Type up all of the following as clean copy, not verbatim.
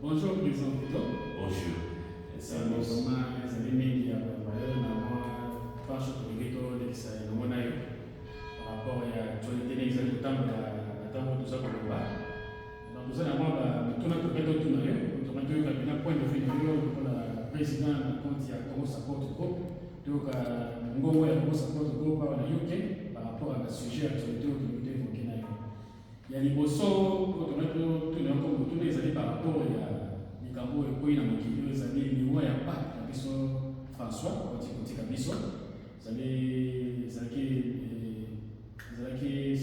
Bonjour, président Couto. Bonjour. C'est un moment, les amis qui ont parlé de moi, franchement, par rapport à l'actualité des années de temps, tout ça pour le bas. Donc, nous allons tout notre pédo tout nous, on a eu un point de vue pour la présidente quand il y a comment ça porte groupe. Donc, Ngo ya comment ça porte groupe par la UK par rapport à la sujet actualité que nous évoquons. Il y a des bossons, quand on a tout comme tous les années par rapport à Nikambo et Koïna Mokili, les années, il n'y a pas François, quand il y a Bisso, les années, ça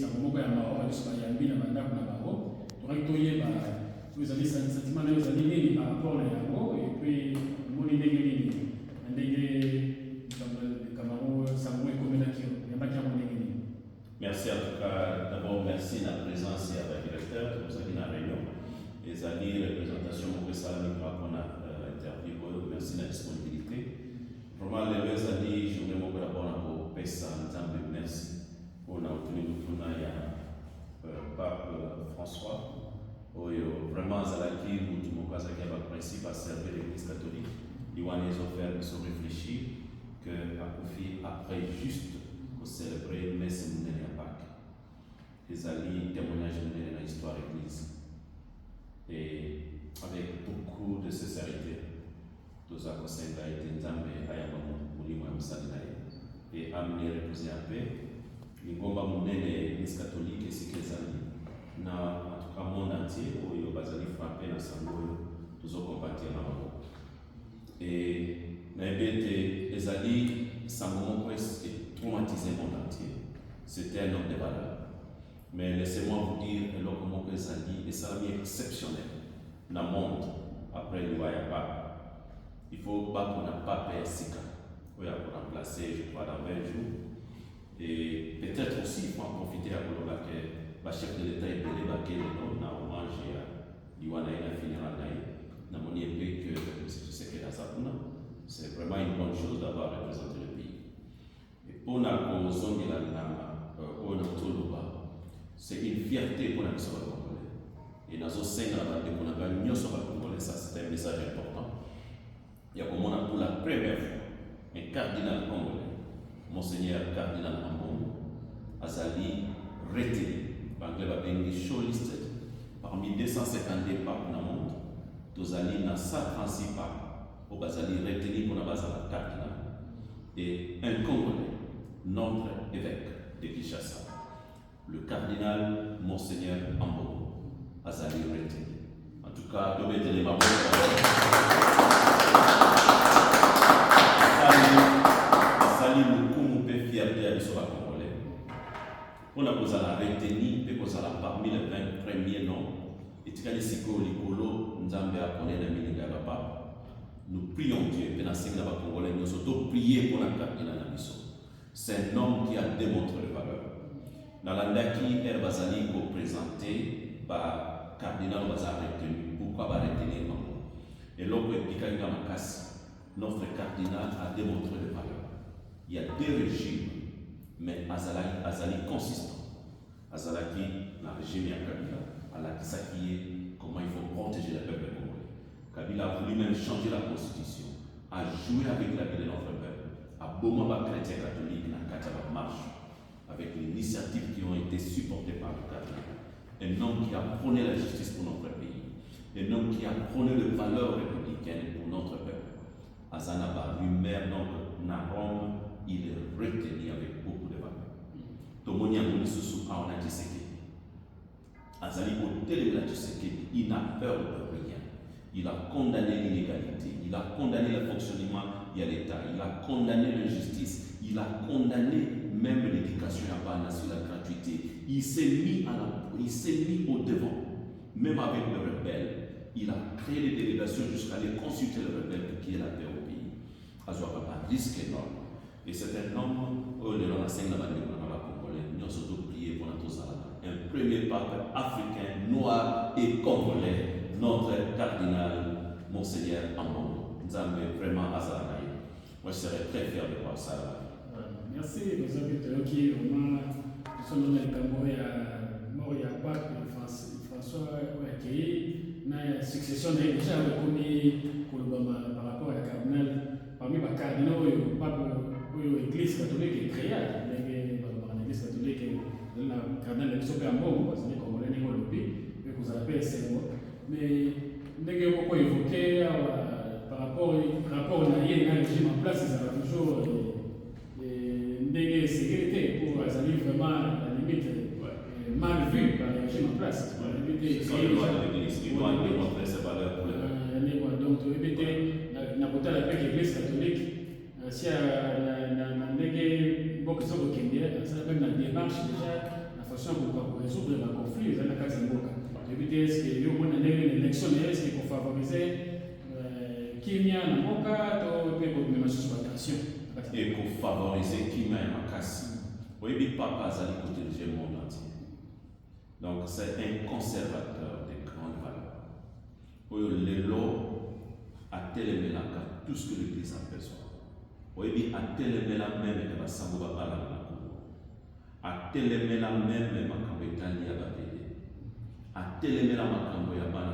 m'a beaucoup aimé, parce qu'il y a un bien à Mandak Nabaro, tu aurais toyé les années sentiments, les années par rapport à Yamo, et puis mon idée, un des Cameroun, Samouraï Komenakio, il n'y a pas qu'à mon idée. Merci en tout cas, d'abord merci de la présence et avec le directeur, que vous avez dans la réunion. Les années, représentation, pour que ça qu'on a interviewé, merci de la disponibilité. Vraiment, les deux années, je voudrais beaucoup d'abord pour Pessa, merci pour nous obtenir le pape François. Vraiment, Zalaki, nous tout le monde qui a le principe à servir l'Église catholique. Il y a des offres qui sont réfléchies, que à Kofi, après juste pour célébrer le messe monnaie à Pâques. Les alliés témoignages de l'histoire de l'Église. Et avec beaucoup de sincérité, tous les conseils ont été entamés à et amener à reposer en paix. Les combats monnaie l'Église catholique et ce qu'ils ont dans en tout cas le monde entier, où ils ont frappé dans sa tous les compatriotes dans le monde. Et les alliés, ça m'a traumatisé le monde entier. C'était un homme de valeur. Mais laissez-moi vous dire, comment les alliés, et ça est exceptionnel dans le monde après le Wayapa. Il faut pas qu'on n'a pas payé Sika. Pour remplacer, je crois, dans 20 jours. Et peut-être aussi, il faut en profiter à Koloba que le chef de l'État est belé, que l'on a hommage à l'Iwana et la funéraire n'a mon épée que c'est que la Zapuna. C'est vraiment une bonne chose d'avoir représenté le pays. Et pour la cause de la c'est une fierté pour la mission congolais. Et dans ce sein, pour la mission congolais, ça c'est un message important. Il y a comme on a pour la première fois un cardinal congolais, Monseigneur Cardinal Ambongo, Azali retiré, shortlisted parmi 250 papes dans le monde, Tozali dans 136 papes, au Bazali retenu pour la base de la cardinal. Et un Congolais, notre évêque de Kinshasa, le cardinal Monseigneur Ambongo, Azali retenu. En tout cas, de mettre les mamans. Sali nous peut fierté à l'histoire congolais. On a posé la retenue, et posé la parmi les 20 premiers noms. Et tu as dit que l'Ikolo, nous avons appris la ministre de la nous prions Dieu, et dans ce congolais, nous sommes priés pour la cardinal Nabiso. C'est un homme qui a démontré les valeurs. Dans l'Andaki, Herbazali est présenté par cardinal Bazar retenu. Pourquoi va retenir non? Et l'autre est Pika Makassi. Notre cardinal a démontré les valeurs. Il y a deux régimes, mais Azali consistant. Azalaki, le régime à Kabila, Alakisa qui est comment il faut protéger le peuple congolais. Kabila a voulu même changer la constitution, a joué avec la vie de notre peuple, a Bomaba chrétien catholique, dans la marche, avec les initiatives qui ont été supportées par le cardinal. Un homme qui a prôné la justice pour notre pays, un homme qui a prôné les valeurs républicaines pour notre peuple. Azanaba, lui-même, dans Rome, il est retenu avec beaucoup de valeurs. Tomoni a mis sous on a dit Azali au télé de la il n'a peur de rien. Il a condamné l'illégalité, il a condamné le fonctionnement de l'État, il a condamné l'injustice, il a condamné même l'éducation à bas sur la gratuité. Il s'est mis au devant, même avec le rebelle. Il a créé des délégations jusqu'à aller consulter le rebelle pour qu'il y ait la paix au pays. Azouaka un risque énorme. Et c'est un homme, le Racine de la Congolais, nous sommes priés pour notre Zala. Un premier pape africain, noir et congolais, notre cardinal, Monseigneur Ambongo. Nous avons vraiment Azala. Moi, je serais très fier de voir ça. Merci, mes amis qui vraiment, nous sommes dans le Cameroun, mort, il y a pas François accueilli, il y a succession déjà reconnue par rapport à la cardinal, parmi les cardinaux, l'église catholique est créée, l'église catholique, la cardinal est super bon, parce que comme on l'a dit, mais vous avez essayé. Mais dès que vous évoquez par rapport à un régime en place, ça va toujours des sécurité pour aller vraiment à la limite mal vu par le régime en place. Ce sont les lois de l'église qui doivent démontrer ses valeurs pour le peuple. Donc, la bataille avec l'église catholique, si ça même la démarche déjà, la façon pour résoudre le conflit, c'est la case de Boka. Est-ce qu'il y a une élection, est-ce qu'il faut favoriser qui y a un Boka, ou attention. Et pour favoriser qui m'a makasi. Oui, mais papa a protéger le monde entier. Donc c'est un conservateur de grandes valeurs. Oui, les lois a tellement tout ce que l'Église a besoin. Oui, mais a tellement même que la Samouba Bala la Congo. A tellement même que la Italie a battu. A tellement que la Bala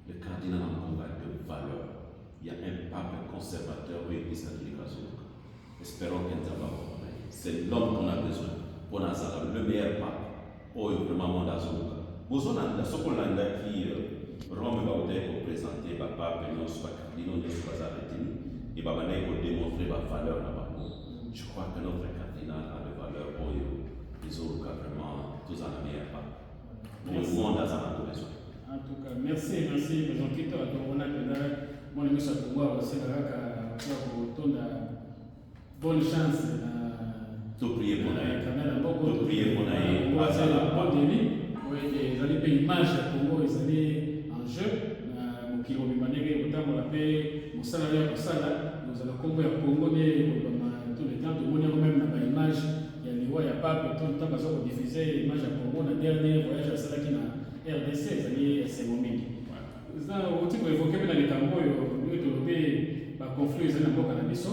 le cardinal en Congo a de valeurs. Il y a un pape conservateur de l'Église catholique à Zouka. Espérons qu'il va avoir. C'est l'homme qu'on a besoin pour Nazareth, le meilleur pape. Oh, vraiment, mon Zouka. Vous avez ce qu'on a qui Rome va vous présenter, papa, mais non, soit cardinal, ne soit pas arrêté. Et va démontrer la valeur là-bas. Je crois que notre cardinal a des valeurs. Oh, les autres, vraiment, tous en la meilleure pape. Le monde a besoin. En tout cas, merci, Maison Kito, à ton honneur. Moi, je suis pouvoir aussi pour bonne chance. Tout prier pour nous. Tout prier pour nous. Ils allaient payer image pour moi, ils allaient en jeu. Qui ont demandé autant la paix, au salaire, nous allons combattre pour Congo tout le temps, de monnaie même dans l'image. Il y a des voix, il n'y a pas tout le temps parce qu'on diffusait l'image à Congo, le dernier voyage à Salaki dans RDC, c'est mon mini. Au type évoqué dans les Cambo, nous développé par conflit dans le cannabis,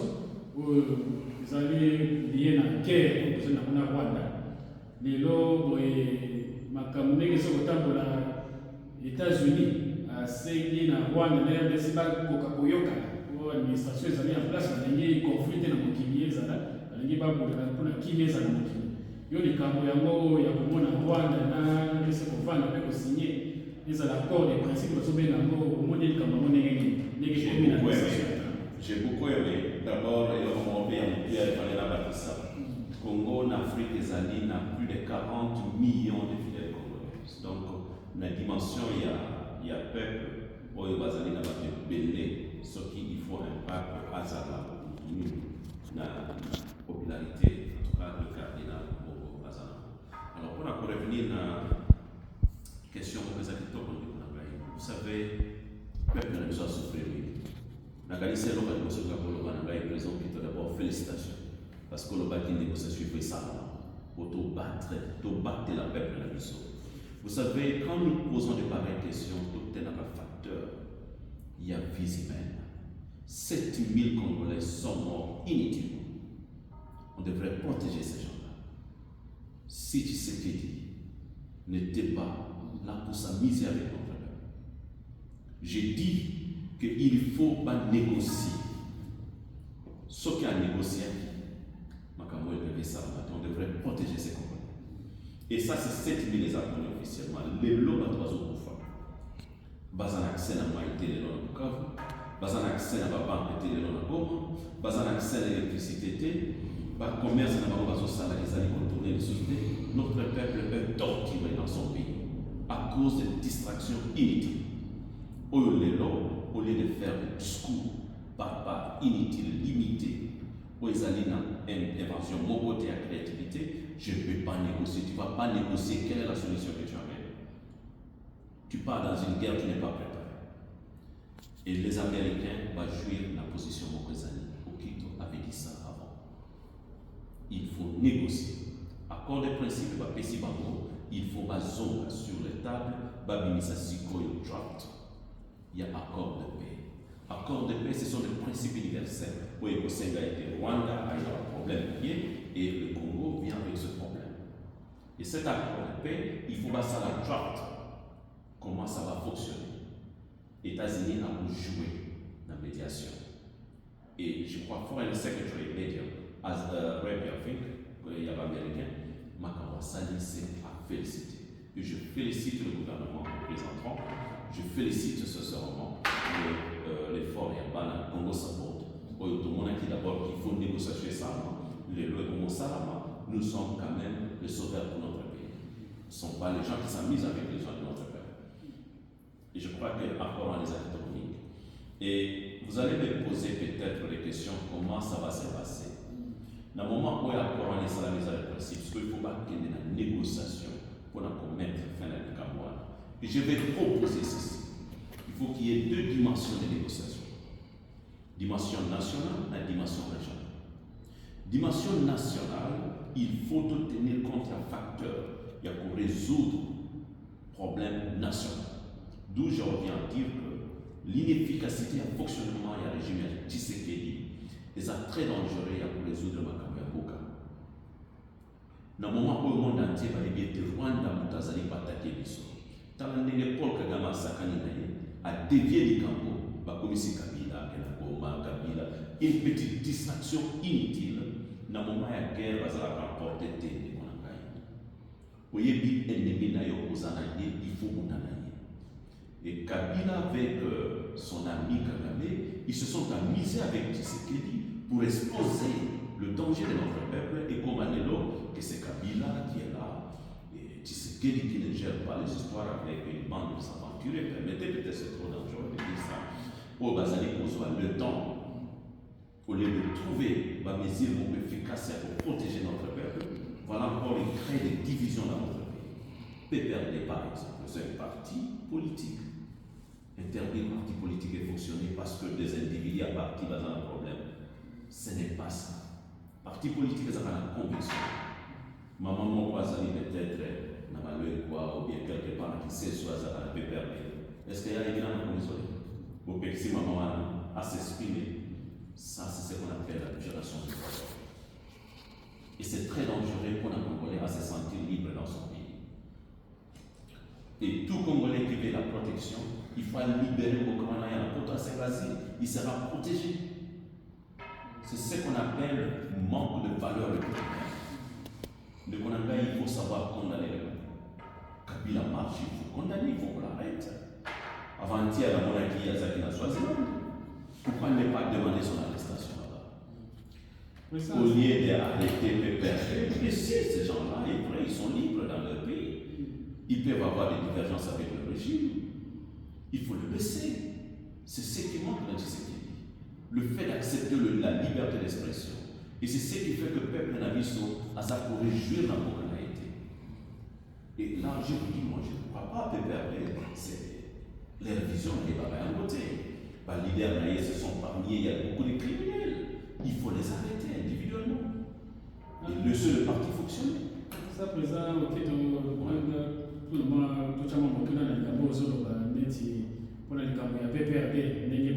où ils allaient lier la guerre pour le Rwanda. Les lots, ma camonée qui sont autant pour les États-Unis. C'est na Rwanda na RDC koyoka pour l'administration ezali en place balingi conflit na mokili ezala balingi babolela mpona kimi ezala mokili yo likambo yango ya komona Rwanda na RDC kovanda mpe kosigné ezala accord de principe bazobenga yango omoni likambo yango ndenge komi na J'ai beaucoup aimé. D'abord, il y a un pays Pierre Valéra Batissa. Congo, en Afrique, ezali na plus de 40 millions de fidèles congolais. Donc, la dimension, il y a peuple, il y a belé, ce qu'il faut un pape Azala, la popularité, en tout cas le cardinal Bobo Azala. Alors, pour revenir à la question que vous avez vous savez, le peuple ne doit souffrir. La Galicie, d'abord, félicitations. Parce que le bâti négociation fait ça pour tout battre la peuple de la mission. Vous savez, quand nous posons de pareilles questions, tout est dans le facteur. Il y a vie humaine. 7000 Congolais sont morts inutilement. On devrait protéger ces gens-là. Si tu sais que n'était pas là pour s'amuser avec notre peuple. J'ai dit qu'il faut pas négocier. Ce qui a négocié, on devrait protéger ces Congolais. Et ça, c'est 7000 les apprenés officiellement. Les lots à 3 autres fois. Bazan accès à maïté les lots à Bukavu, bazan accès à la banque les lots à Goma, bazan accès à l'électricité, par commerce à la banque salariés, les alliés contourner les sociétés. Notre peuple est torturé dans son pays à cause de distractions inutiles. Au lieu de faire des discours par inutiles, limités, où ils allaient dans une invention, mon côté à créativité, je ne peux pas négocier. Tu ne vas pas négocier. Quelle est la solution que tu amènes? Tu pars dans une guerre, tu n'es pas préparé. Et les Américains vont jouer la position Mokozani. Okito avait dit ça avant. Il faut négocier. Accord de principe, il faut bazonga sur les tables, babimisa sikoyo draft. Il y a accord de paix. Accord de paix, ce sont des principes universels. Oui, au Sénégal et Rwanda a eu un problème lié et le Congo vient avec ce problème. Et cet accord de paix, il faut pas ça la draft. Comment ça va fonctionner? États-Unis a joué dans la médiation. Et je crois que Foreign Secretary Media, as Rabbi Afrique, il y a l'américain, Makawa Sali s'est à féliciter. Et je félicite le gouvernement représentant, je félicite ce serment, l'effort et à Congo Support. Tout le monde qui d'abord qu'il faut négocier ça, nous sommes quand même les sauveurs pour notre pays. Ce ne sont pas les gens qui s'amusent avec les gens de notre pays. Et je crois que rapport à les actes économiques. Et vous allez me poser peut-être des questions, comment ça va se passer. Dans le moment où il y a rapport à les principes, parce qu'il ne faut pas qu'il y ait une négociation pour mettre fin à la Cameroun. Et je vais proposer ceci. Il faut qu'il y ait deux dimensions de négociation. Dimension nationale et dimension régionale. Dimension nationale, il faut tenir compte d'un facteur pour résoudre le problème national. D'où je reviens à dire que l'inefficacité et le fonctionnement du régime Tshisekedi est très dangereux pour résoudre le Boka. Dans le moment où le monde entier va dire que Rwanda Mutazali Batake Biso, tant que Paul Kagame a dévié les camps, comme ici Kabila, une petite distraction inutile, dans le moment où la guerre va rapporter des Monacaï. Vous voyez, il faut et Kabila avec son ami Kagame, ils se sont amusés avec Tshisekedi pour exposer le danger de notre peuple et comme Anelo, que c'est Kabila qui est là, et Tshisekedi qui ne gère pas les histoires avec une bande de s'aventurer. Permettez, peut-être c'est trop dangereux de dire ça. Pour Bazali Kozwa, le temps, au lieu de trouver des mesures efficaces pour protéger notre peuple, voilà encore il crée des divisions dans notre pays. PPRD par exemple, c'est un parti politique. Interdire le parti politique et fonctionner parce que des individus à parti dans un problème. Ce n'est pas ça. Parti politique, ça a la conviction. Maman, mon voisin, peut-être, n'a pas le quoi, ou bien quelque part qui sait soit ça a PPRD. Est-ce qu'il y a une grande conviction? Ou bien si maman a s'exprimer, ça c'est ce qu'on appelle la génération du pouvoir. Et c'est très dangereux pour un Congolais à se sentir libre dans son pays. Et tout Congolais qui veut la protection, il faut libérer le Congolais à la potentialité, il sera protégé. C'est ce qu'on appelle manque de valeur républicaine. Le Congolais, il faut savoir condamner le Kabila marche, il faut condamner, il faut qu'on l'arrête. Avant-hier, la monarchie, il y a Zakina Swaziland. Pourquoi ne pas demander son arrestation là-bas? Au lieu d'arrêter PPRD, mais si ces gens-là, ils sont libres dans leur pays, ils peuvent avoir des divergences avec le régime. Il faut le laisser. C'est ce qui manque dans Tshisekedi. Le fait d'accepter la liberté d'expression. Et c'est ce qui fait que le peuple n'a vu à sa pour réjouir dans la été. Et là, je vous dis, moi, je ne crois pas à PPRD. Les révisions, il n'y a pas à côté. Les leaders, ce sont parmi eux, il y a beaucoup de criminels. Il faut les arrêter individuellement. Et le seul parti fonctionne. Ça, président, ok, tout le monde, tout le monde, tout le monde, pour les campagnes, il y a PPRD, il y a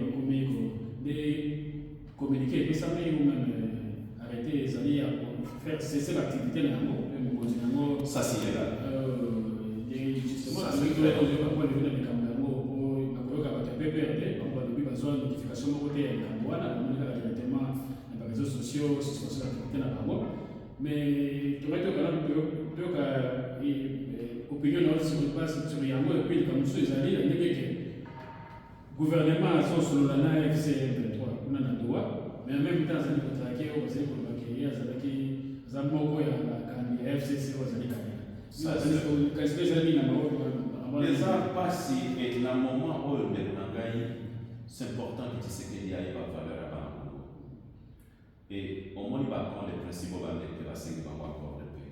des communiqués, mais ça met ou même arrêter les alliés à faire cesser l'activité là. Ça, c'est légal. Justement, avec tous les campagnes de les campagnes, on a PPRD, on va depuis besoin de notification de côté de Cameroun, on a directement dans les réseaux sociaux, sur l'activité là. Mais tu aurais quand même opinion sur le passe sur Yango et puis comme ceux les alliés, le gouvernement a son solo la FC23, on a le droit, mais en même temps, ça nous traquer au conseil pour l'accueillir, ça veut dire que ça m'a dit FCC aux alliés. Ça, les arts passés et le moment où on est c'est important que Tshisekedi aille à valeur à Bango. Et au moins, il va prendre les principaux valeurs de la 5 encore de paix.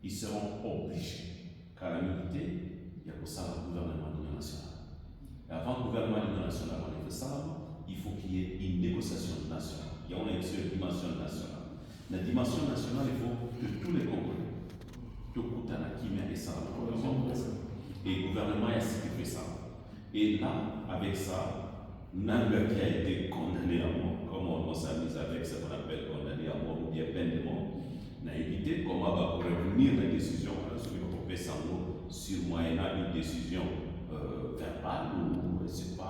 Ils seront obligés, car la milité, il y a pour ça le gouvernement de l'Union nationale. Et avant le gouvernement de l'Union nationale, on fait ça, il faut qu'il y ait une négociation nationale. Il y a une dimension nationale. La dimension nationale, il faut que tous les Congolais, tout le monde qui met ça, et le gouvernement a sécurisé ça. Et là, avec ça, Nanga qui a été condamné à mort, comment on s'amuse avec ce qu'on appelle condamné à mort ou bien peine de mort, n'a évité comment on va revenir la décision sur moyennant une décision verbale ou je ne sais pas.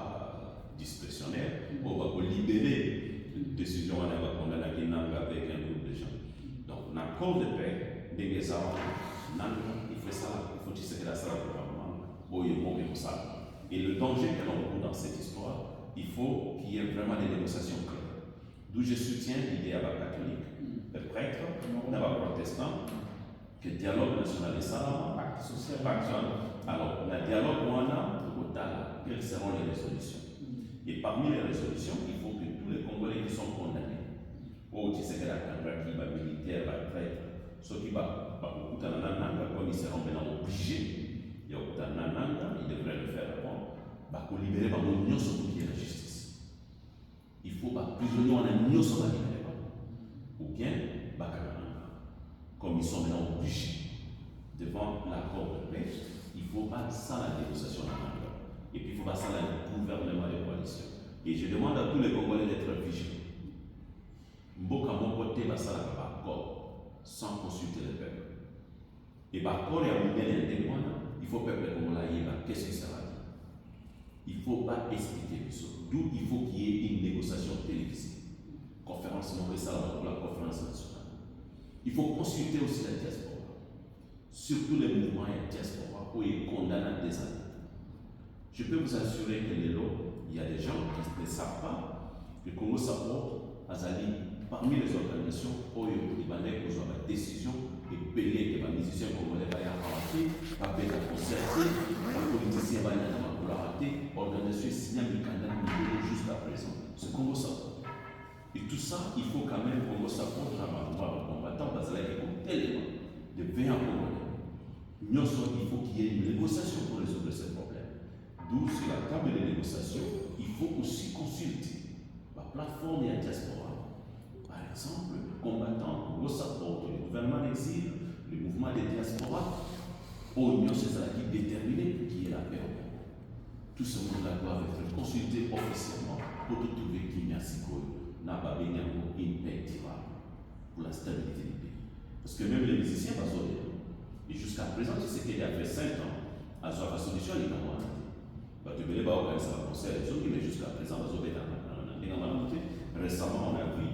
décision on a condamné avec un groupe de gens. Donc, dans l'accord de paix, il faut ça, il faut que ça le Parlement. Et le danger que l'on voit dans cette histoire, il faut qu'il y ait vraiment des négociations claires. D'où je soutiens l'idée à la catholique, le prêtre, d'abord protestant, que le dialogue national est ça, pacte social. Alors, le dialogue on a, quelles seront les résolutions? Et parmi les résolutions, il faut que tous les Congolais qui sont condamnés, ou qui sont militaires, prêtres, ceux qui comme ils seront maintenant obligés, ils devraient le faire avant, pour libérer l'union sur tout qui est la justice. Il faut que les prisonniers en union sur la libérer. Ou bien, comme ils sont maintenant obligés devant l'accord de paix, il faut pas ça la négociation en anglais. Et puis il faut pas ça le gouvernement de coalition. Et je demande à tous les Congolais d'être vigilants. Mboka mon côté va ça la accord sans consulter le peuple. Et par contre, il faut que le peuple congolais qu'est-ce que ça va dire. Il ne faut pas expliquer les choses. D'où il faut qu'il y ait une négociation télévisée. Conférence pour la conférence nationale. Il faut consulter aussi la diaspora. Surtout les mouvements et diaspora où ils condamnent des années. Je peux vous assurer que il y a des gens qui ne savent pas que le Congo s'apporte à Zali parmi les organisations où les Libanais ont la décision de payer que les musiciens congolais vont arrêter, va payer la concerter, les politiciens vont arrêter, l'organisation signale le candidat jusqu'à présent. Ce Congo s'apporte. Et tout ça, il faut quand même que le Congo s'apporte à la combattant parce qu'il y a un élément de 20 ans congolais. Il faut qu'il y ait une négociation pour résoudre ce problème. D'où, sur la table de négociation, il faut aussi consulter la plateforme et la diaspora. Par exemple, combattant pour support le gouvernement d'exil, le mouvement des diaspora, l'Union c'est-à-dire déterminée pour qu'il y ait la paix au Congo. Tout ce monde-là doit être consulté officiellement pour trouver qu'il y a n'a pas béni une paix durable pour la stabilité du pays. Parce que même les musiciens vont sauver. Et jusqu'à présent, tu sais qu'il y a fait 5 ans, à la solution, il y a tu peux les organiser un concert, mais jusqu'à présent, récemment, on a vu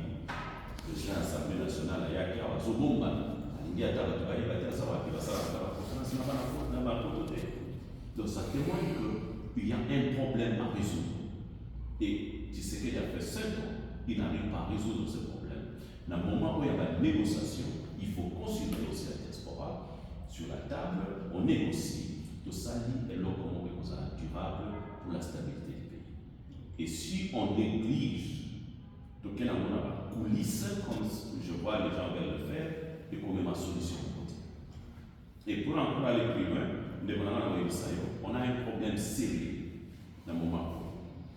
le chef de l'Assemblée nationale, il y a donc ça témoigne qu'il y a un problème à résoudre. Et tu sais qu'il y a fait 5 ans, il n'arrive pas à résoudre ce problème. Dans le moment où il y a la négociation, il faut consulter aussi la diaspora sur la table, on négocie. Tout ça, est là comme durable pour la stabilité du pays. Et si on néglige, donc on a la coulisse, comme je vois les gens veulent le faire, et pour mettre ma solution de côté. Et pour encore aller plus loin, on a un problème sérieux dans le moment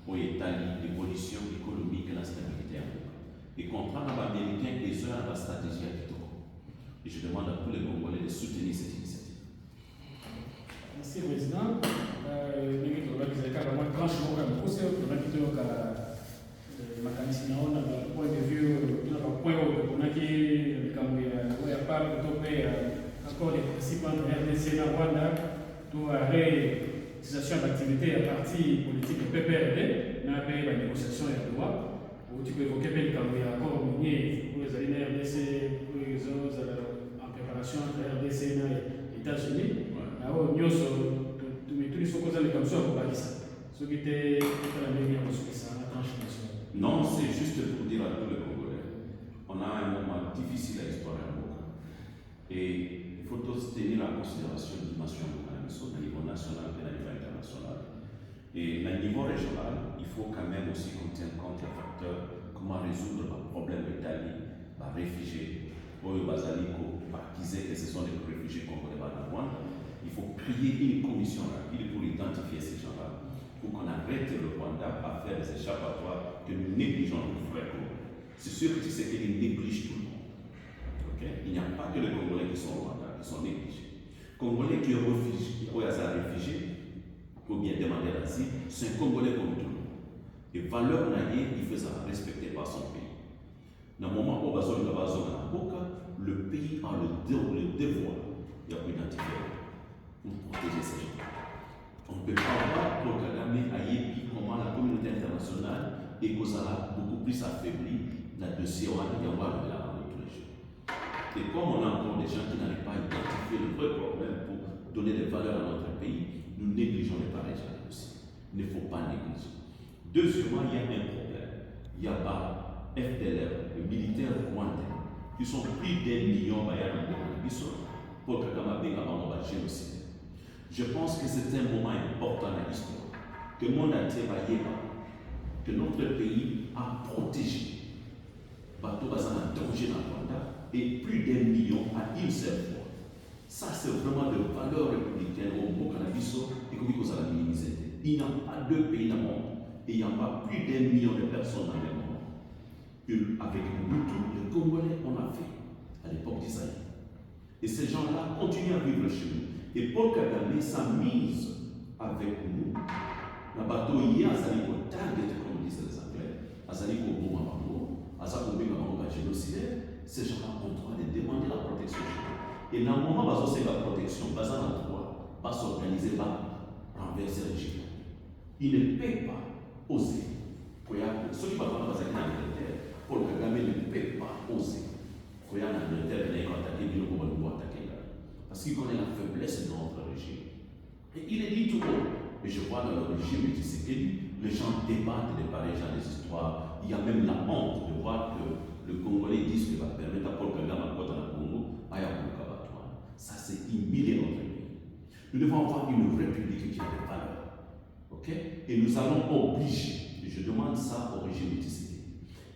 où il y a l'évolution économique et la stabilité. Et comprendre l'Américain et la stratégie à Kitoko. Et je demande à tous les Congolais de soutenir cette initiative. Merci, Président. Point de vue, encore des principes entre RDC et Rwanda pour réalisation d'activités à parti politique de PPRD, dans la négociation et la loi, où tu peux évoquer les accords miniers pour les alliés RDC, pour les autres en préparation entre RDC et les États-Unis. Alors, nous sommes tous les supposés comme ça, on va dire ça. Ce qui était la meilleure chose que ça, la tranche nationale. Non, c'est juste pour dire à tous les Congolais, on a un moment difficile à l'histoire de Mboka. Et il faut tous tenir en considération la dimension locale, au niveau national et au niveau international. Et au niveau régional, il faut quand même aussi qu'on tienne compte des facteurs, comment résoudre le problème d'Italie, les réfugiés, Oyo Bazaliko, qui disait que ce sont des réfugiés congolais dans Rwanda. Il faut créer une commission rapide pour identifier ces gens-là, pour qu'on arrête le Rwanda à faire des échappatoires que nous négligeons nos frères congolais. C'est sûr que tu sais qu'ils négligent tout le monde. Okay? Il n'y a pas que les Congolais qui sont au Rwanda, qui sont négligés. Congolais qui est réfugié, ou bien demander l'asile, c'est un Congolais comme tout le monde. Et valeur naïe, il fait ça respecter par son pays. Dans le moment où on va se le pays a le devoir d'identifier pour protéger ces gens. On ne peut pas voir pour Kagame à comment la communauté internationale est beaucoup plus affaiblie le dossier, on a la tous les jours. Et comme on a encore des gens qui n'arrivent pas à identifier le vrai problème pour donner des valeurs à notre pays, nous négligeons les pareils gens aussi. Il ne faut pas négliger. Deuxièmement, il y a un problème. Il y a pas FDLR, le militaire rwandais, qui sont plus d'1 million pour aussi. Je pense que c'est un moment important dans l'histoire, que le monde entier va y aller, que notre pays a protégé. Bateau Bazana danger dans le Rwanda et plus d'1 million à une seule fois. Ça, c'est vraiment de valeur républicaine au mot cannabis et qu'on dit la minimiser. Il n'y a pas deux pays dans le monde et il n'y a pas plus d'1 million de personnes dans le monde. Avec nous tous, les Congolais, on a fait à l'époque d'Isaïe. Et ces gens-là continuent à vivre chez nous. Et Paul Kagame s'amise avec nous. La bateau hier, Azali ko target, comme disent les Anglais, Azali ko Boumamamo, Azali ko Boumamamo génocidaire, ces gens-là ont le droit de demander la protection chez nous. Et dans le moment où c'est la protection, Bazan a le droit, pas s'organiser, pas renverser le régime. Il ne peut pas oser. Ceux qui ne parlent pas de l'Angleterre, Paul Kagame ne peut pas oser. Qu'il y a en Angleterre, il a attaqué, il va nous attaquer là. Parce qu'il connaît la faiblesse de notre régime. Et il est dit tout haut. Et je vois dans le régime de Tshisekedi, les gens débattent de pareils gens des histoires. Il y a même la honte de voir que le Congolais dit ce qu'il va permettre à Paul Kagame à Kota na Congo, à Yabukabatouane. Ça, c'est humilier notre pays. Nous devons avoir une république qui a des valeurs. Ok? Et nous allons obliger, et je demande ça au régime de Tshisekedi,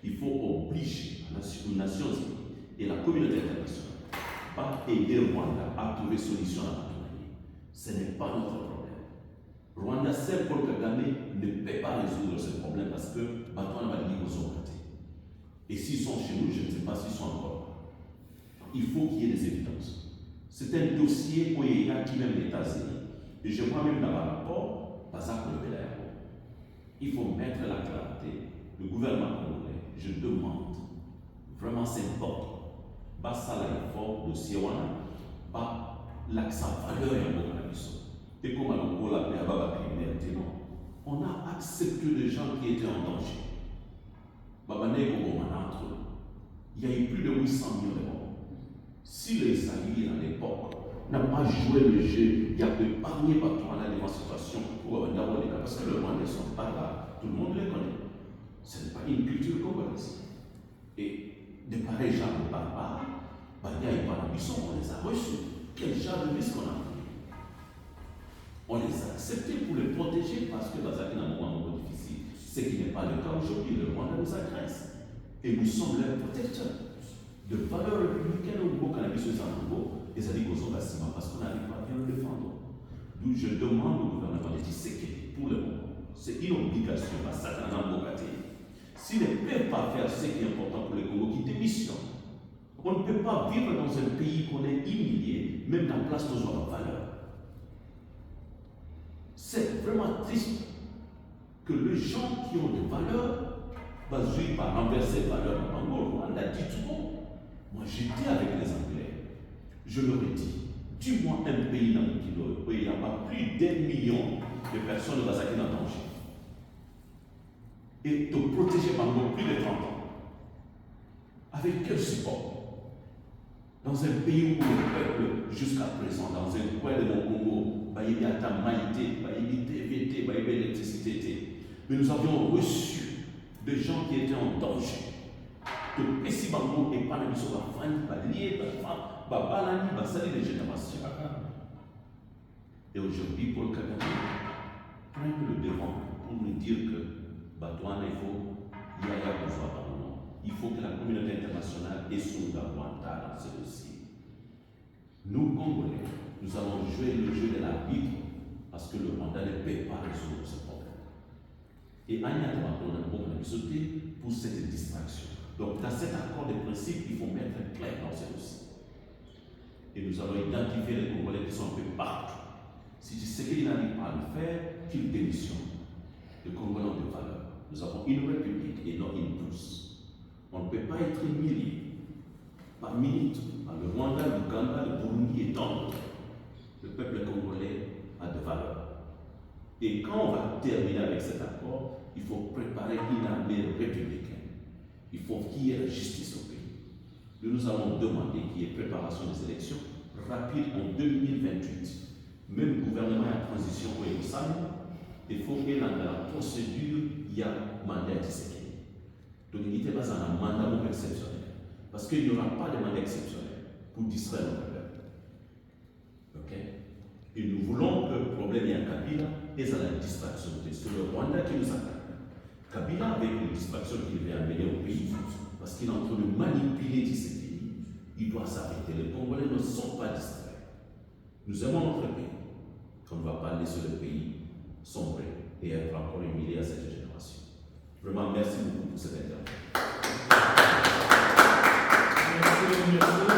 il faut obliger les Nations Unies et la communauté internationale à aider le Rwanda à trouver solution à la Batouanie. Ce n'est pas notre problème. Rwanda, seul Paul Kagame ne peut pas résoudre ce problème parce que Batouane va dire qu'ils sont ratés. Et s'ils sont chez nous, je ne sais pas s'ils sont encore là. Il faut qu'il y ait des évidences. C'est un dossier où il y a qui même les États-Unis. Et je vois même dans le rapport, Bazak le l'aéroport. Il faut mettre la clarté. Le gouvernement congolais, je demande, vraiment c'est important. Basa l'effort de Siwana, l'accent valeur et un cannabis. Et comme on l'a appelé à criminalité, non. On a accepté des gens qui étaient en danger. Il y a eu plus de 800 millions de morts. Si les Israéliens à l'époque n'ont pas joué le jeu, il y a épargné Batouana devant cette situation pour avoir des cas. Parce que le Rwandais ne sont pas là, tout le monde les connaît. Ce n'est pas une culture congolaise. Et de pareils gens ne parlent pas. Il y a on les a reçus. Quel genre de risque on a pris? On les a acceptés pour les protéger parce que Bazaki a un moment difficile. Ce qui n'est pas le cas aujourd'hui. Le Rwanda nous agresse. Et nous sommes leurs protecteurs. De valeurs républicaines au niveau cannabis aux Angola, et ça dit qu'aux Angola, parce qu'on n'arrive pas à bien le défendre. D'où je demande au gouvernement de Tshisekedi, pour le moment, c'est une obligation à Satan Mbokate. S'ils ne peuvent pas faire ce qui est important pour le Congo, qui démissionne. On ne peut pas vivre dans un pays qu'on est humilié, même dans la place de nos valeurs. C'est vraiment triste que les gens qui ont des valeurs, basés par renverser les valeurs en Congo, on a dit tout le monde. Moi, j'étais avec les Anglais. Je leur ai dit, dis-moi un pays dans le kilo où il n'y a pas plus d'1 million de personnes de Bazaki en danger. Et te protéger pendant plus de 30 ans. Avec quel support? Dans un pays où le peuple, jusqu'à présent, dans un coin de mon Congo, il y a ta maïté, il y a TVT, il y a l'électricité. Mais nous avions reçu des gens qui étaient en danger. Que si Bango et pas la mission va faire, lier, va salir les générations. Et aujourd'hui, Paul Kagame prend le devant pour nous dire que Batouane, il y a besoin pardon. Il faut que la communauté internationale ait son Rwanda dans ce dossier. Nous, Congolais, nous allons jouer le jeu de l'arbitre parce que le Rwanda ne peut pas résoudre ce problème. Et Anya Tabaton a sauté pour cette distraction. Donc, dans cet accord de principe, il faut mettre clair dans ce dossier. Et nous allons identifier les Congolais qui sont un peu partout. Si tu sais qu'il n'arrive pas à le faire, qu'il démissionne. Les Congolais ont des valeurs. Nous avons une république et non une tous. On ne peut pas être milliers par minute. Le Rwanda, l'Ouganda, le Burundi et tant d'autres. Le peuple congolais a des valeurs. Et quand on va terminer avec cet accord, il faut préparer une armée républicaine Il faut qu'il y ait la justice au pays. Nous allons demander qu'il y ait préparation des élections rapide en 2028. Même le gouvernement à transition au il faut que dans la procédure, il y a un mandat disséqué. Donc il n'est pas un mandat exceptionnel. Parce qu'il n'y aura pas de mandat exceptionnel pour distraire notre peuple. Ok? Et nous voulons que le problème est à Kabila et à la distraction. C'est le Rwanda qui nous attaque. Kabila, avec les distractions qu'il veut amener au pays, parce qu'il est en train de manipuler ce pays, il doit s'arrêter. Les Congolais ne sont pas distraits. Nous aimons notre pays. On ne va pas laisser le pays sombrer et être encore humilié à cette génération. Vraiment, merci beaucoup pour cette intervention.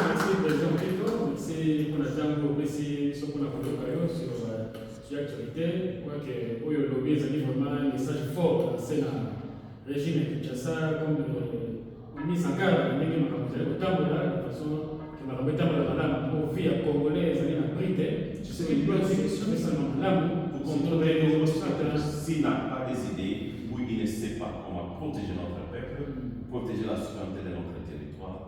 Merci, Président Kito. Merci pour la dame pour apprécier ce qu'on a colloqué sur l'actualité. Je crois que le lobby est vraiment un message fort dans le régime de Kinshasa, comme mise en garde, de façon que ma remettre la pour vie à Congolais, c'est une bride. Je sais qu'il doit être sur pour contrôler les obstacles. S'il n'a pas des idées, ou il ne sait pas comment protéger notre peuple, protéger la souveraineté de notre territoire,